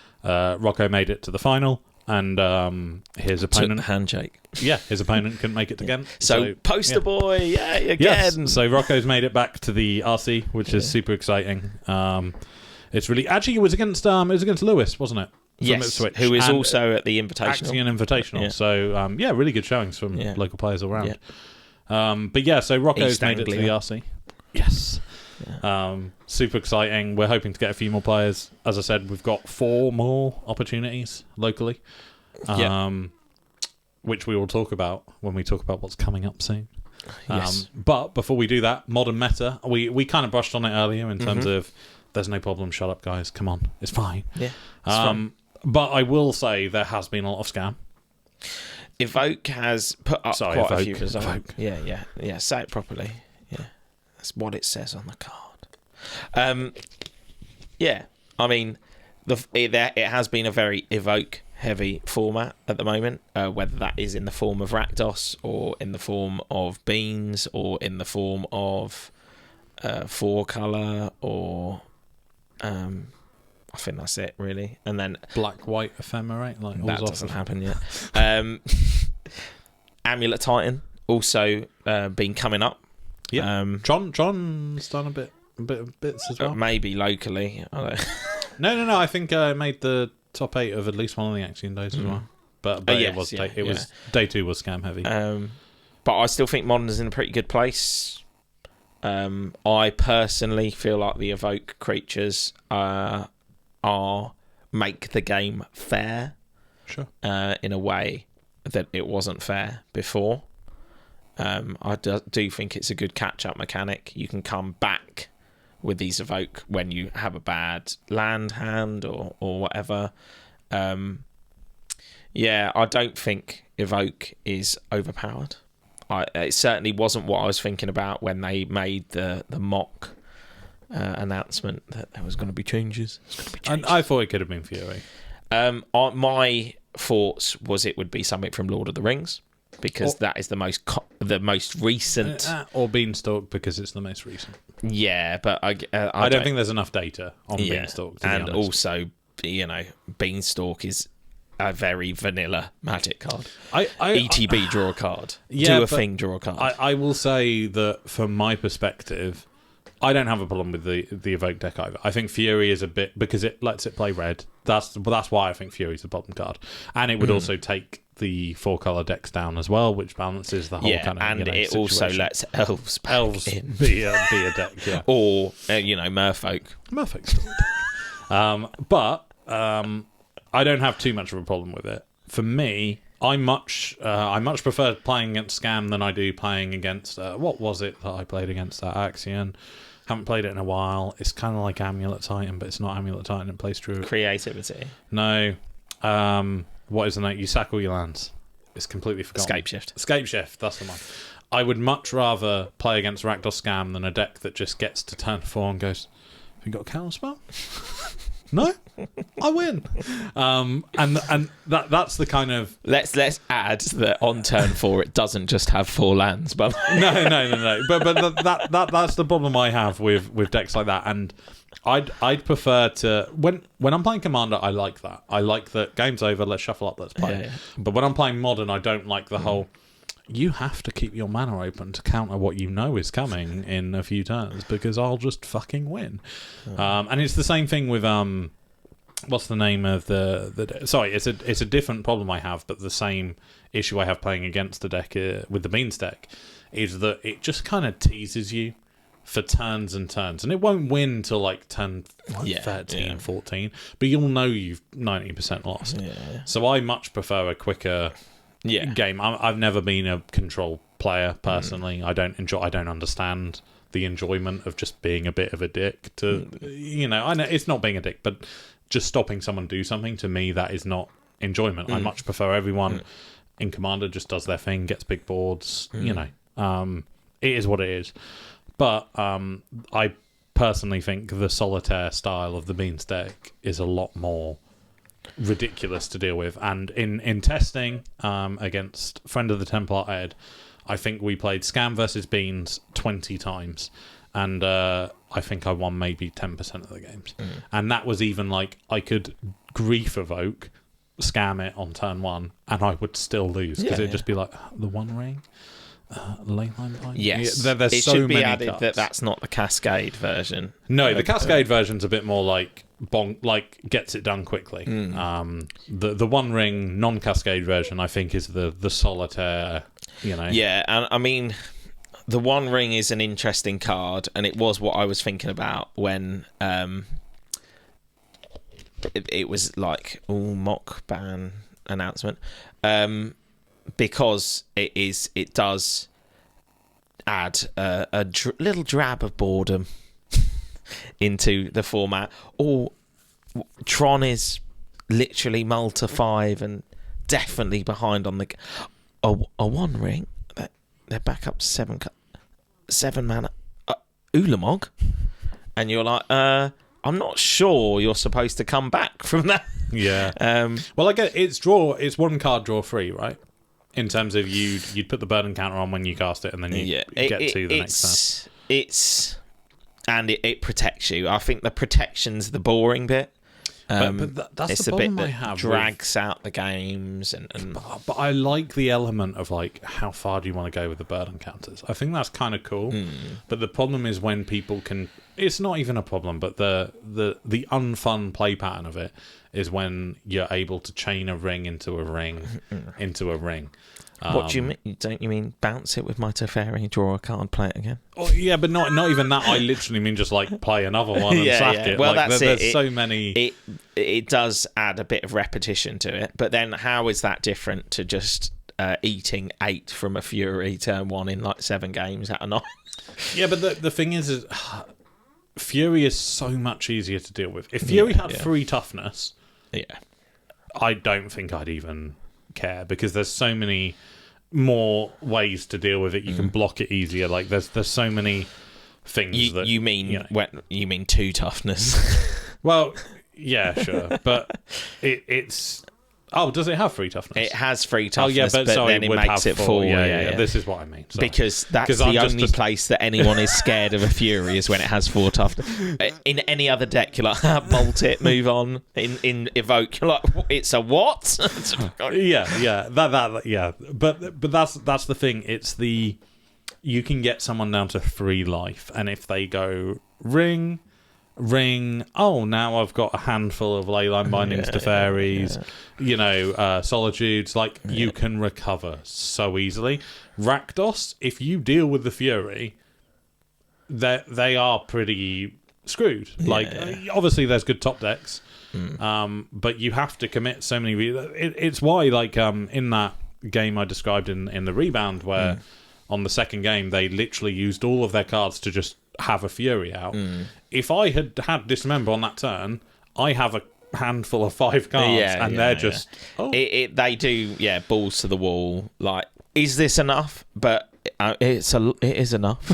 Rocco made it to the final, and his opponent took the handshake. Yeah, his opponent couldn't make it again. So poster boy, again. Yes. So Rocco's made it back to the RC, which is super exciting. It's really it was against Lewis, wasn't it? Ipswich, who is and also at the Invitational. Axion Invitational. Yeah. So, really good showings from local players all round. Yeah. But yeah, so Rocco's East made it to the Anglia. RC. Yes. Yeah. Super exciting. We're hoping to get a few more players. As I said, we've got 4 more opportunities locally, which we will talk about when we talk about what's coming up soon. Yes. But before we do that, modern meta, we kind of brushed on it earlier in terms of there's no problem, shut up guys, come on, it's fine. Yeah. It's fun. But I will say there has been a lot of scam. Evoke has put up quite a few results. Evoke. Yeah. Say it properly. Yeah, that's what it says on the card. Yeah, I mean, it has been a very Evoke heavy format at the moment, whether that is in the form of Rakdos or in the form of Beans or in the form of 4-color or I think that's it really, and then Black white ephemerate, like that doesn't happen yet. Amulet Titan also been coming up. Yeah, John's done a bit of bits as well. Maybe locally. I don't No. I think I made the top 8 of at least one of the Axion days as well. But yes, it was day 2 was scam heavy. But I still think Modern is in a pretty good place. I personally feel like the Evoke creatures make the game fair. Sure. In a way that it wasn't fair before. I do think it's a good catch-up mechanic. You can come back with these Evoke when you have a bad land hand or whatever. I don't think Evoke is overpowered. It certainly wasn't what I was thinking about when they made the mock announcement that there was going to be changes. And I thought it could have been Fury. My thoughts was it would be something from Lord of the Rings, because that is the most recent, or Beanstalk because it's the most recent. Yeah, but I don't think there's enough data on Beanstalk. To and be honest. Also, Beanstalk is a very vanilla Magic card. ETB draw a card. Do a thing, draw a card. I will say that from my perspective, I don't have a problem with the Evoke deck either. I think Fury is a bit, because it lets it play red. That's why I think Fury's the bottom card, and it would also take the 4-color decks down as well, which balances the whole kind of and it situation. also lets elves in. be a deck, yeah, or Merfolk. Merfolk's still a deck. But I don't have too much of a problem with it. For me, I much prefer playing against Scam than I do playing against what was it that I played against that Axion. Haven't played it in a while. It's kind of like Amulet Titan, but it's not Amulet Titan. It plays through Creativity. No. What is the name? You sack all your lands. It's completely forgotten. Escape Shift. That's the one. I would much rather play against Rakdos Scam than a deck that just gets to turn 4 and goes, have you got a counterspell? No, I win. And that's the kind of let's add that on turn 4 it doesn't just have 4 lands, but no. But that's the problem I have with decks like that. And I'd prefer to when I'm playing Commander, I like that. I like that game's over, let's shuffle up, let's play. Yeah. But when I'm playing Modern, I don't like the whole. You have to keep your mana open to counter what you know is coming in a few turns, because I'll just fucking win. And it's the same thing with what's the name of the sorry, it's a different problem I have, but the same issue I have playing against the deck with the Beans deck is that it just kind of teases you for turns and turns, and it won't win till like turn 13, 14, but you'll know you've 90% lost. So I much prefer a quicker game. I've never been a control player personally. I don't understand the enjoyment of just being a bit of a dick to I know it's not being a dick, but just stopping someone do something, to me that is not enjoyment. I much prefer everyone in Commander just does their thing, gets big boards. It is what it is. But I personally think the solitaire style of the Beans deck is a lot more ridiculous to deal with, and in testing against friend of the Templar Ed, I think we played Scam versus Beans 20 times, and I think I won maybe 10% of the games. And that was even like I could grief evoke Scam it on turn 1 and I would still lose, because it'd just be like the 1 ring. Leyline Binding? Yes. Yeah, there's it so should be many added cards. that's not the Cascade version. No, the Cascade version's a bit more like gets it done quickly. The One Ring non-Cascade version, I think, is the Solitaire. Yeah, and I mean, the One Ring is an interesting card, and it was what I was thinking about when it was like mock ban announcement, because it does add a little drab of boredom into the format. Or Tron is literally multi 5 and definitely behind on the a One Ring. They're back up to 7 mana Ulamog, and you're like, I'm not sure you're supposed to come back from that. Yeah. Well, I get it's 1 card draw free, right? In terms of you'd put the burden counter on when you cast it, and then you get to the next turn. It protects you. I think the protection's the boring bit. But that's it's the a bit problem that I have. Drags out the games, and but I like the element of like how far do you want to go with the burden counters. I think that's kind of cool. But the problem is when people can. It's not even a problem, but the unfun play pattern of it is when you're able to chain a ring into a ring into a ring. What do you mean? Don't you mean bounce it with my Teferi, draw a card, play it again? Oh, yeah, but not even that. I literally mean just like play another one and sack it. Well, like, that's there's it. so many. It does add a bit of repetition to it, but then how is that different to just eating 8 from a Fury turn 1 in like 7 games out of 9? Yeah, but the thing is Fury is so much easier to deal with. If Fury had 3 toughness, I don't think I'd even care, because there's so many more ways to deal with it. You can block it easier. Like there's so many things you mean 2 toughness. Well, yeah, sure, but it's. Oh, does it have 3 toughness? It has 3 toughness, but then it makes it 4. Yeah. This is what I mean. Sorry. Because that's the only place that anyone is scared of a Fury is when it has 4 toughness. In any other deck, you're like, bolt it, move on. In Evoke, you're like, it's a what? yeah. But that's the thing. It's you can get someone down to 3 life, and if they go ring. Oh, now I've got a handful of Leyline Bindings to fairies, solitudes. Like you can recover so easily. Rakdos, if you deal with the Fury, they are pretty screwed. Obviously, there's good top decks, but you have to commit so many. It's why, in that game I described in the rebound, where on the second game they literally used all of their cards to just have a Fury out. If I had Dismember on that turn, I have a handful of 5 cards, they're just they do balls to the wall. Like, is this enough? But it is enough.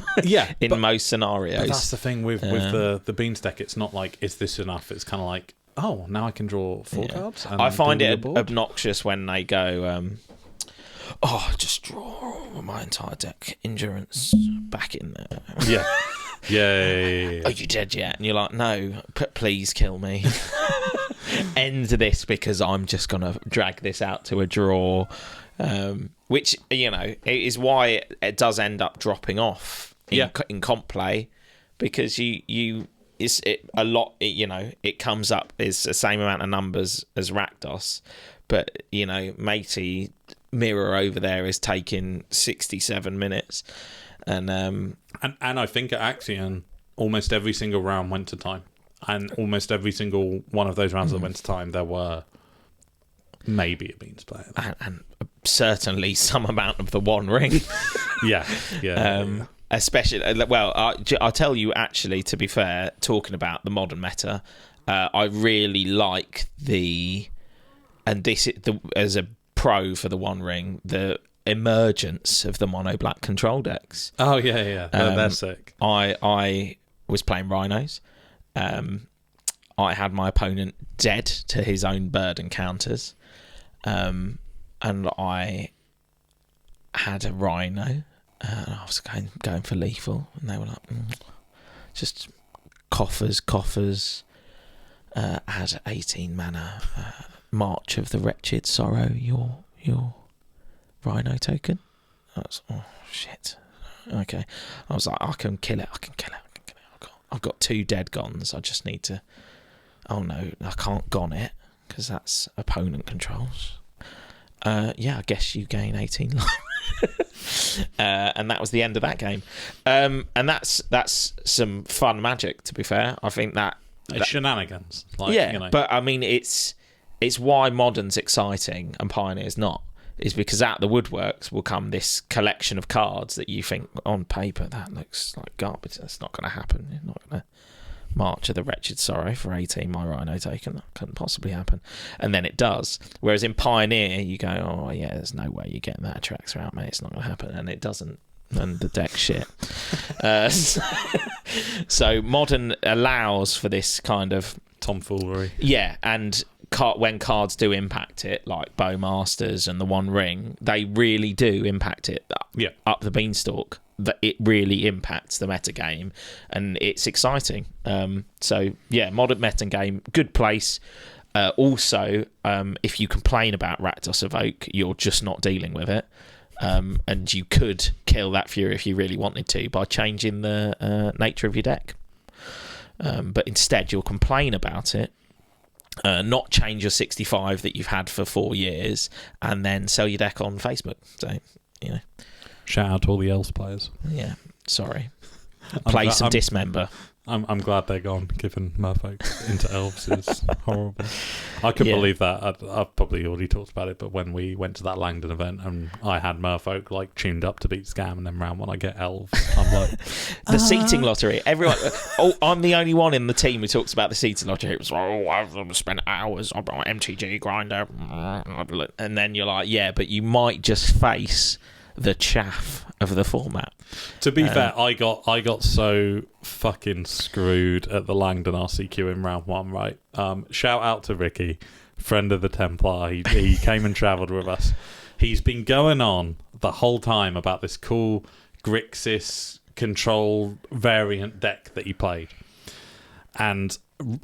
In most scenarios. But that's the thing with the Beans deck. It's not like, is this enough? It's kind of like, oh, now I can draw 4 cards. And I find it obnoxious when they go, just draw my entire deck endurance back in there. Yeah. Are you dead yet? And you're like, no, please kill me. End this, because I'm just going to drag this out to a draw. Which, it is why it does end up dropping off in comp play, because it comes up as the same amount of numbers as Rakdos, but, Matey Mirror over there is taking 67 minutes. And I think at Axion, almost every single round went to time, and almost every single one of those rounds that went to time, there were maybe a Beans player, and certainly some amount of the One Ring. Especially, well, I'll tell you, actually, to be fair, talking about the modern meta, I really like as a pro for the One Ring, the emergence of the mono black control decks. Oh yeah, they're sick. I was playing Rhinos. I had my opponent dead to his own bird encounters, and I had a Rhino. I was going for lethal, and they were like, just coffers. Add 18 mana. March of the Wretched Sorrow. Your Rhino token. Oh, shit. Okay. I was like, I can kill it. I've got 2 dead gons. I just need to... Oh, no, I can't gon it, because that's opponent controls. I guess you gain 18 life. And that was the end of that game. And that's some fun magic, to be fair. I think that... It's shenanigans. Like, yeah, you know. But, I mean, it's why Modern's exciting and Pioneer's not. Is because out the woodworks will come this collection of cards that you think on paper that looks like garbage. That's not going to happen. You're not going to March of the Wretched Sorrow for 18, my Rhino taken. That couldn't possibly happen. And then it does. Whereas in Pioneer, you go, oh yeah, there's no way you're getting that Atraxa out, mate. It's not going to happen. And it doesn't. And the deck's shit. So Modern allows for this kind of tomfoolery. Yeah, and when cards do impact it, like Bowmasters and the One Ring, they really do impact it up the beanstalk. That it really impacts the metagame, and it's exciting. So yeah, Modern metagame, good place. Also, if you complain about Rakdos Evoke, you're just not dealing with it. And you could kill that Fury if you really wanted to by changing the nature of your deck. But instead, you'll complain about it. Not change your 65 that you've had for 4 years, and then sell your deck on Facebook. So, you know. Shout out to all the Elves players. Yeah, sorry. Play some Dismember. I'm glad they're gone, given Merfolk into Elves is horrible. I couldn't believe that. I've probably already talked about it, but when we went to that Langdon event and I had Merfolk like tuned up to beat Scam, and then round when I get Elves, I'm like... The seating lottery. Everyone... I'm the only one in the team who talks about the seating lottery. It was, I've spent hours on my MTG grinder. And then you're like, yeah, but you might just face the chaff of the format. To be fair, I got so fucking screwed at the Langdon RCQ in round 1, right? Shout out to Ricky, friend of the Templar. He came and travelled with us. He's been going on the whole time about this cool Grixis control variant deck that he played. And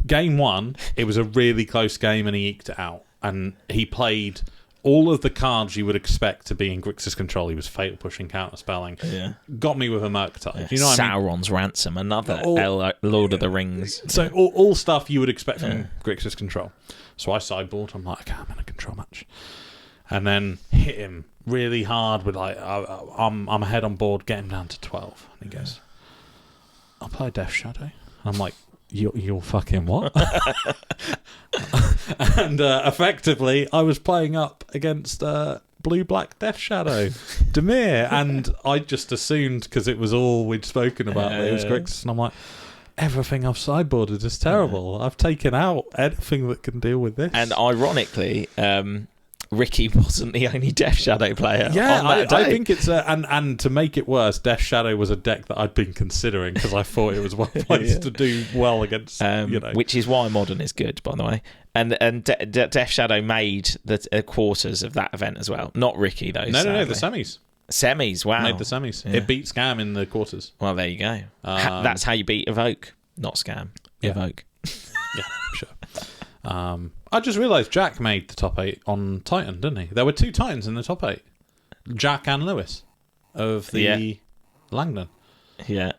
game 1, it was a really close game and he eked it out. And he played... all of the cards you would expect to be in Grixis control. He was fatal pushing, counter spelling. Yeah. Got me with a Murktide. Yeah. You know what Sauron's I mean? Ransom, another Lord of the Rings. So all stuff you would expect from Grixis control. So I sideboard. I'm like, okay, I'm in a control match, and then hit him really hard with like, I'm ahead on board, get him down to 12, and he goes, I'll play Death Shadow. And I'm like, You're fucking what? And effectively, I was playing up against blue-black Death Shadow, Dimir, and I just assumed, because it was all we'd spoken about, that it was Grixis, and I'm like, everything I've sideboarded is terrible. I've taken out anything that can deal with this. And ironically... Ricky wasn't the only Death Shadow player. Yeah, on that day. I think it's and to make it worse, Death Shadow was a deck that I'd been considering because I thought it was well placed to do well against. Which is why Modern is good, by the way. And Death Shadow made the quarters of that event as well. Not Ricky though. No, the semis. Semis, wow. Made the semis. Yeah. It beat Scam in the quarters. Well, there you go. That's how you beat Evoke, not Scam. Yeah. Evoke. Yeah, sure. I just realised Jack made the top 8 on Titan, didn't he? There were 2 Titans in the top 8. Jack and Lewis of the Langdon. Yeah.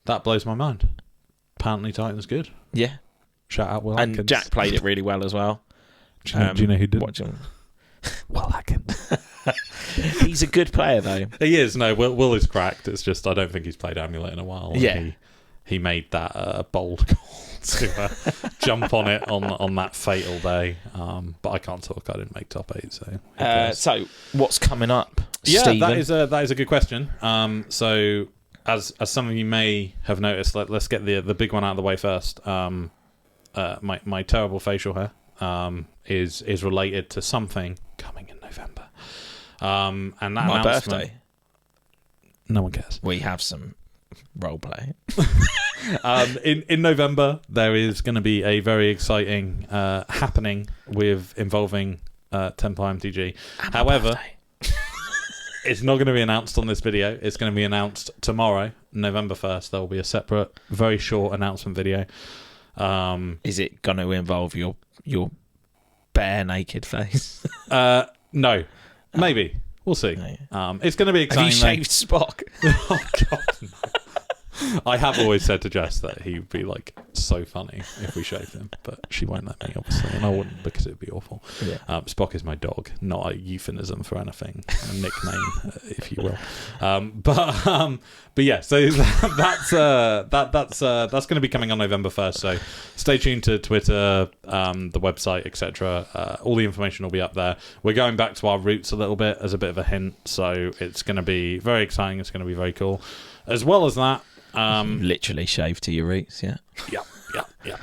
That blows my mind. Apparently Titan's good. Yeah. Shout out Will Atkins. And Jack played it really well as well. Do you know who did? Will Atkins. He's a good player, though. He is. No, Will is cracked. It's just I don't think he's played Amulet in a while. Yeah. He made that bold call to jump on it on that fatal day. But I can't talk. I didn't make top 8. So what's coming up, yeah, Stephen? that is a good question. So as some of you may have noticed, let's get the big one out of the way first. My terrible facial hair is related to something coming in November. And that my birthday. No one cares. We have some role play. In November, there is going to be a very exciting happening involving Templar MTG. However, it's not going to be announced on this video. It's going to be announced tomorrow, November 1st. There will be a separate, very short announcement video. Is it going to involve your bare naked face? No. Maybe. We'll see. No. It's going to be exciting. Have you shaved Spock? Oh God, no. I have always said to Jess that he would be like so funny if we shaved him, but she won't let me, obviously, and I wouldn't because it would be awful. Yeah. Spock is my dog, not a euphemism for anything, a nickname, if you will. But yeah, so that's going to be coming on November 1st. So stay tuned to Twitter, the website, etc. All the information will be up there. We're going back to our roots a little bit as a bit of a hint, so it's going to be very exciting. It's going to be very cool. As well as that. Literally shave to your roots, yeah. Yeah.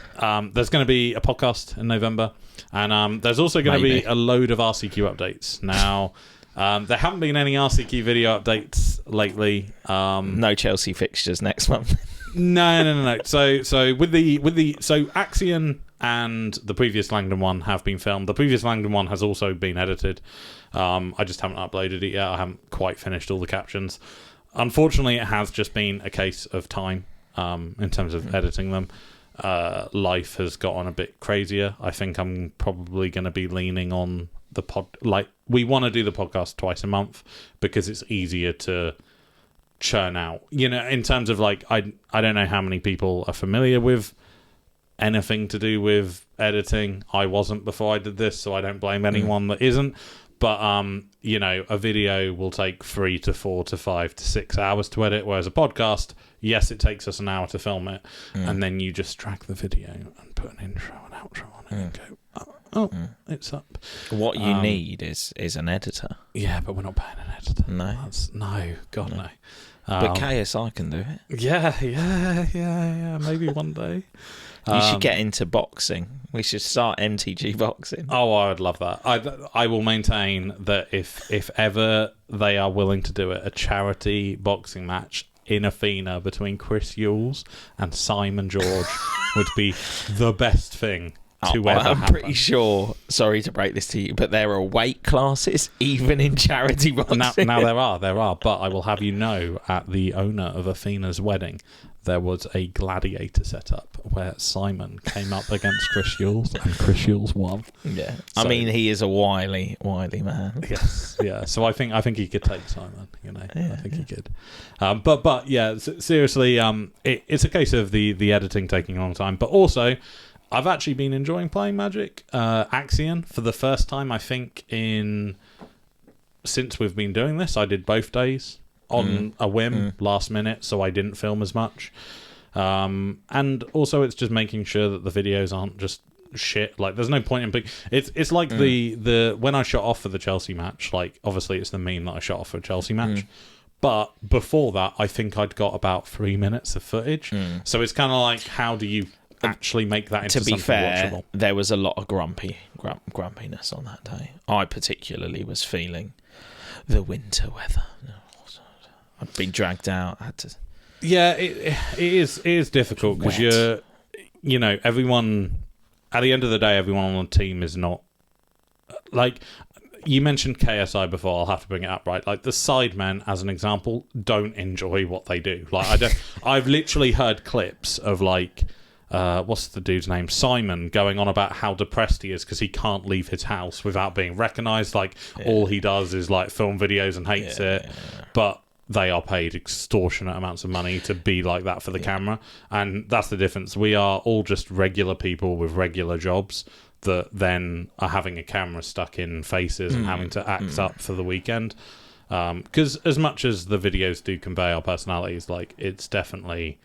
There's going to be a podcast in November, and there's also going to be a load of RCQ updates. Now, there haven't been any RCQ video updates lately. No Chelsea fixtures next month. No. So Axion and the previous Langdon one have been filmed. The previous Langdon one has also been edited. I just haven't uploaded it yet. I haven't quite finished all the captions. Unfortunately, it has just been a case of time in terms of editing them. Life has got on a bit crazier. I think I'm probably going to be leaning on the pod. Like, we want to do the podcast twice a month because it's easier to churn out. You know, in terms of like, I don't know how many people are familiar with anything to do with editing. I wasn't before I did this, so I don't blame anyone that isn't. But, you know, a video will take 3 to 4 to 5 to 6 hours to edit, whereas a podcast, yes, it takes us an hour to film it, and then you just drag the video and put an intro and outro on it and go, it's up. What you need is an editor. Yeah, but we're not paying an editor. No. No. But KSI can do it. Yeah, maybe one day. You should get into boxing. We should start MTG boxing. Oh, I would love that. I will maintain that if ever they are willing to do it, a charity boxing match in Athena between Chris Yules and Simon George would be the best thing to ever happen. I'm pretty sure, sorry to break this to you, but there are weight classes even in charity boxing. Now there are, but I will have you know, at the owner of Athena's wedding, there was a gladiator set up where Simon came up against Chris Yules and Chris Yules won. Yeah, so, I mean, he is a wily man. Yes, yeah. So I think he could take Simon. You know, I think he could. But yeah, seriously, it's a case of the editing taking a long time, but also I've actually been enjoying playing Magic. Axion for the first time, I think, since we've been doing this. I did both days on a whim, last minute, so I didn't film as much. And also, it's just making sure that the videos aren't just shit. Like, there's no point in it's like the when I shot off for the Chelsea match. Like, obviously, it's the meme that I shot off for a Chelsea match. But before that, I think I'd got about 3 minutes of footage. So it's kind of like, how do you actually make that into something watchable? There was a lot of grumpiness on that day. I particularly was feeling the winter weather. I'd been dragged out. I had to. Yeah, it is difficult because you know, everyone at the end of the day, everyone on the team is not like. You mentioned KSI before. I'll have to bring it up, right? Like, the sidemen, as an example, don't enjoy what they do. Like, I don't. I've literally heard clips of like. What's the dude's name? Simon, going on about how depressed he is because he can't leave his house without being recognised. Like, all he does is like film videos and hates it. But they are paid extortionate amounts of money to be like that for the camera. And that's the difference. We are all just regular people with regular jobs that then are having a camera stuck in faces and having to act up for the weekend. Because as much as the videos do convey our personalities, like, it's definitely...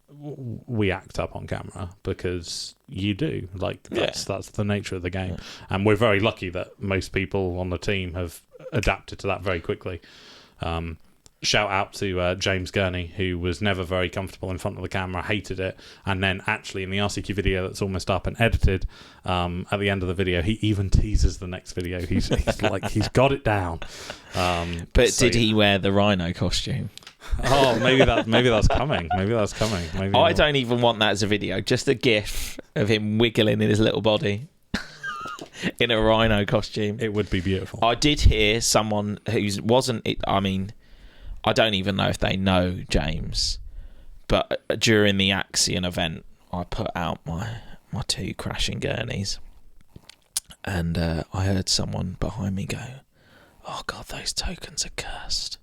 we act up on camera because you do. Like, that's the nature of the game. And we're very lucky that most people on the team have adapted to that very quickly. Shout out to James Gurney, who was never very comfortable in front of the camera, hated it, and then actually in the RCQ video that's almost up and edited, at the end of the video, he even teases the next video. He's like, he's got it down. But did he wear the rhino costume? Oh, maybe that's coming. I don't even want that as a video. Just a GIF of him wiggling in his little body in a rhino costume. It would be beautiful. I did hear someone who wasn't. I mean, I don't even know if they know James, but during the Axion event, I put out my 2 crashing gurneys, and I heard someone behind me go, Oh god, those tokens are cursed.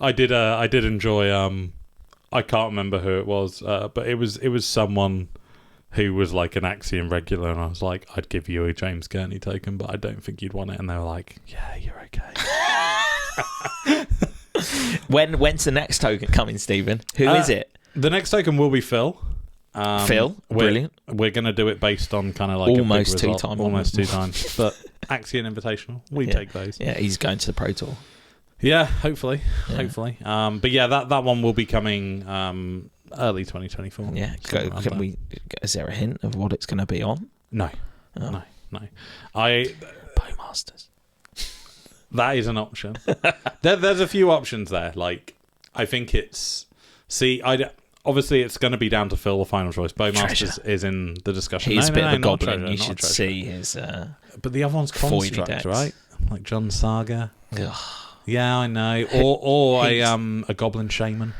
I did enjoy. I can't remember who it was, but it was someone who was like an Axiom regular, and I was like, I'd give you a James Gurney token, but I don't think you'd want it. And they were like, yeah, you're okay. When's the next token coming, Stephen? Who is it? The next token will be Phil. Phil, brilliant. We're going to do it based on kind of like almost a big result. almost 2 times. But Axiom Invitational, we take those. Yeah, he's going to the Pro Tour. Yeah, hopefully. But yeah, that one will be coming early 2024. Yeah, is there a hint of what it's going to be on? No. Bowmasters. That is an option. There's a few options there. Like, I think it's... obviously, it's going to be down to Phil, the final choice. Bowmasters is in the discussion. He's a bit of a goblin. You should see his... but the other one's construct, right? Like John Saga. Ugh. Yeah, I know. Or a goblin shaman.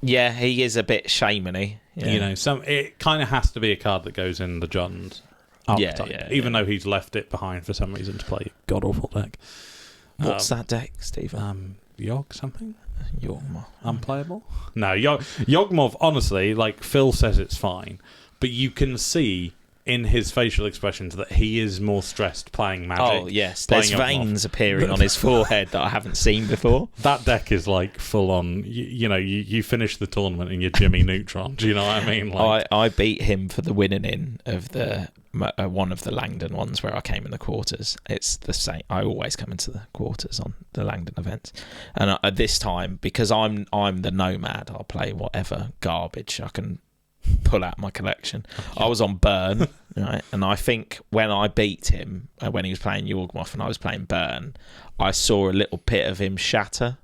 Yeah, he is a bit shamany. Yeah. It kind of has to be a card that goes in the John's archetype, even though he's left it behind for some reason to play god awful deck. What's that deck, Stephen? Yogg something? Yawgmoth. Unplayable? No, Yawgmoth, honestly, like Phil says it's fine, but you can see in his facial expressions that he is more stressed playing Magic. Oh, yes. There's veins appearing on his forehead that I haven't seen before. That deck is like full on, you finish the tournament and you're Jimmy Neutron. Do you know what I mean? Like, I beat him for the winning in of the one of the Langdon ones where I came in the quarters. It's the same. I always come into the quarters on the Langdon events. And this time, because I'm the nomad, I'll play whatever garbage I can pull out my collection. I was on Burn, right? And I think when I beat him, when he was playing Yawgmoth and I was playing Burn, I saw a little bit of him shatter.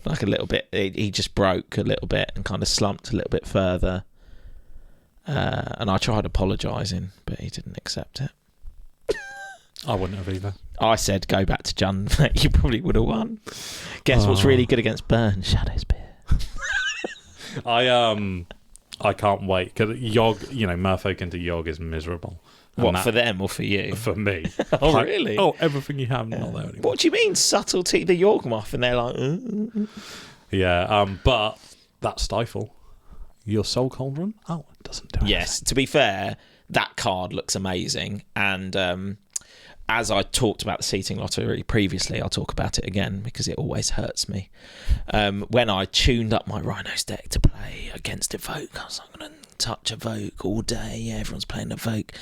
Like a little bit. He just broke a little bit and kind of slumped a little bit further. And I tried apologising, but he didn't accept it. I wouldn't have either. I said, go back to John. You probably would have won. Guess what's really good against Burn? Shadowspear. I can't wait because Yogg, Merfolk into Yogg is miserable. What, for them or for you? For me. Oh, really? Oh, everything you have not there anymore. What do you mean, subtlety the Yawgmoth? And they're like, Yeah, but that Stifle, your Soul Cauldron, it doesn't do anything. Yes, to be fair, that card looks amazing. And as I talked about the seating lottery previously, I'll talk about it again because it always hurts me. When I tuned up my Rhinos deck to play against Evoke, I was like, I'm going to touch Evoke all day. Yeah, everyone's playing Evoke.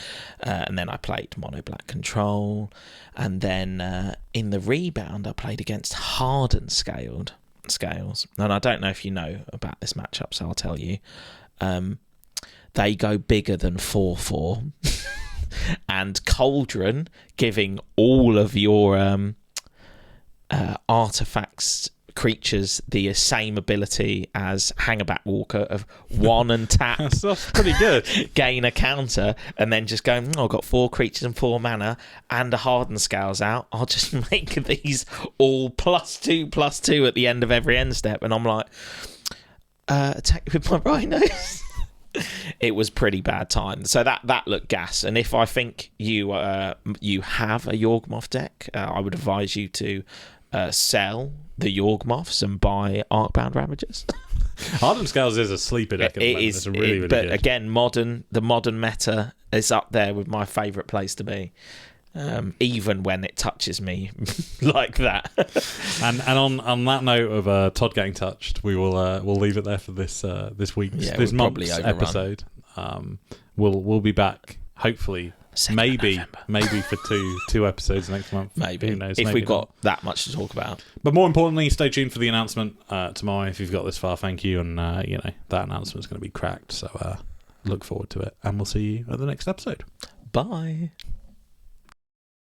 And then I played Mono Black Control. And then in the rebound, I played against Hardened Scales. And I don't know if you know about this matchup, so I'll tell you. They go bigger than 4/4. And Cauldron, giving all of your artifacts, creatures, the same ability as Hangerback Walker of 1 and tap. That's pretty good. Gain a counter, and then just going, I've got 4 creatures and 4 mana, and a Hardened Scales out. I'll just make these all +2/+2 at the end of every end step. And I'm like, attack with my Rhinos. It was pretty bad time. So that looked gas. And if I think you have a Yawgmoth deck, I would advise you to sell the Yawgmoths and buy Arcbound Ravagers. Hardened Scales is a sleeper deck at the moment. It's really good. But again, the modern meta is up there with my favourite place to be. Even when it touches me like that. and on that note of Todd getting touched, we'll leave it there for this month's episode. We'll be back hopefully maybe for two episodes next month. Maybe. Who knows? If maybe we've got that much to talk about. But more importantly, stay tuned for the announcement tomorrow. If you've got this far, thank you. And that announcement's going to be cracked. So look forward to it, and we'll see you at the next episode. Bye.